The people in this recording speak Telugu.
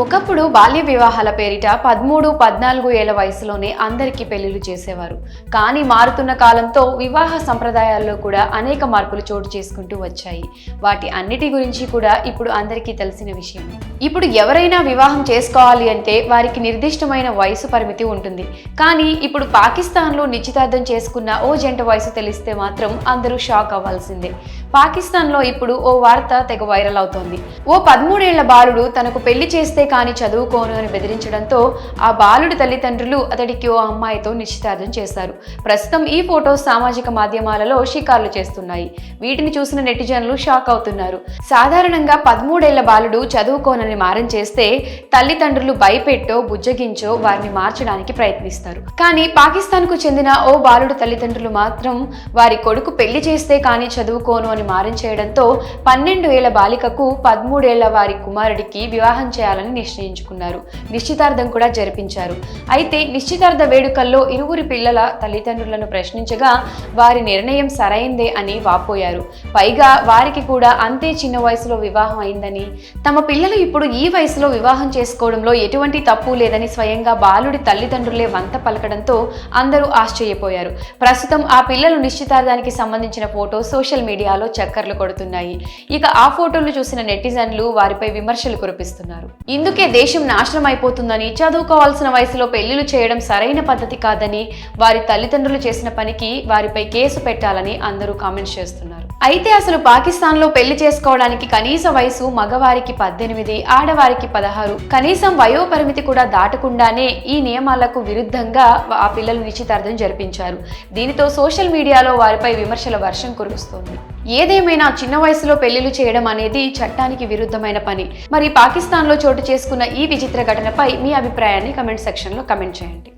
ఒకప్పుడు బాల్య వివాహాల పేరిట 13, 14 ఏళ్ల వయసులోనే అందరికీ పెళ్లిళ్లు చేసేవారు. కానీ మారుతున్న కాలంతో వివాహ సంప్రదాయాల్లో కూడా అనేక మార్పులు చోటు చేసుకుంటూ వచ్చాయి. వాటి అన్నిటి గురించి కూడా ఇప్పుడు అందరికీ తెలిసిన విషయమే. ఇప్పుడు ఎవరైనా వివాహం చేసుకోవాలి అంటే వారికి నిర్దిష్టమైన వయసు పరిమితి ఉంటుంది. కానీ ఇప్పుడు పాకిస్తాన్లో నిశ్చితార్థం చేసుకున్న ఓ జంట వయసు తెలిస్తే మాత్రం అందరూ షాక్ అవ్వాల్సిందే. పాకిస్తాన్లో ఇప్పుడు ఓ వార్త తెగ వైరల్ అవుతోంది. ఓ 13 ఏళ్ల బాలుడు తనకు పెళ్లి చేస్తే కానీ చదువుకోను అని బెదిరించడంతో ఆ బాలుడి తల్లిదండ్రులు అతడికి ఓ అమ్మాయితో నిశ్చితార్థం చేశారు. ప్రస్తుతం ఈ ఫోటోస్ సామాజిక మాధ్యమాలలో షికార్లు చేస్తున్నాయి. వీటిని చూసిన నెటిజన్లు షాక్ అవుతున్నారు. సాధారణంగా 13 ఏళ్ల బాలుడు చదువుకోనని మారం చేస్తే తల్లిదండ్రులు భయపెట్టో బుజ్జగించో వారిని మార్చడానికి ప్రయత్నిస్తారు. కానీ పాకిస్తాన్కు చెందిన ఓ బాలుడు తల్లిదండ్రులు మాత్రం వారి కొడుకు పెళ్లి చేస్తే కానీ చదువుకోను అని మారం చేయడంతో 12 ఏళ్ల బాలికకు 13 ఏళ్ల వారి కుమారుడికి వివాహం చేయాలని నిశ్చయించుకున్నారు. నిశ్చితార్థం కూడా జరిపించారు. అయితే నిశ్చితార్థ వేడుకల్లో ఇరువురి పిల్లల తల్లిదండ్రులను ప్రశ్నించగా వారి నిర్ణయం సరైందే అని వాపోయారు. పైగా వారికి కూడా అంతే చిన్న వయసులో వివాహం అయిందని, తమ పిల్లలు ఇప్పుడు ఈ వయసులో వివాహం చేసుకోవడంలో ఎటువంటి తప్పు లేదని స్వయంగా బాలుడి తల్లిదండ్రులే వంత పలకడంతో అందరూ ఆశ్చర్యపోయారు. ప్రస్తుతం ఆ పిల్లలు నిశ్చితార్థానికి సంబంధించిన ఫోటో సోషల్ మీడియాలో చక్కర్లు కొడుతున్నాయి. ఇక ఆ ఫోటోలు చూసిన నెటిజన్లు వారిపై విమర్శలు కురిపిస్తున్నారు. ఇందుకే దేశం నాశనం అయిపోతుందని, చదువుకోవాల్సిన వయసులో పెళ్లిళ్లు చేయడం సరైన పద్ధతి కాదని, వారి తల్లిదండ్రులు చేసిన పనికి వారిపై కేసు పెట్టాలని అందరూ కామెంట్స్ చేస్తున్నారు. అయితే అసలు పాకిస్తాన్లో పెళ్లి చేసుకోవడానికి కనీస వయసు మగవారికి 18, ఆడవారికి 16, కనీసం వయో పరిమితి కూడా దాటకుండానే ఈ నియమాలకు విరుద్ధంగా ఆ పిల్లలు నిశ్చితార్థం జరిపించారు. దీనితో సోషల్ మీడియాలో వారిపై విమర్శల వర్షం కురుస్తోంది. ఏదేమైనా చిన్న వయసులో పెళ్లిళ్లు చేయడం అనేది చట్టానికి విరుద్ధమైన పని. మరి పాకిస్తాన్లో చోటు చేసుకున్న ఈ విచిత్ర ఘటనపై మీ అభిప్రాయాన్ని కమెంట్ సెక్షన్లో కమెంట్ చేయండి.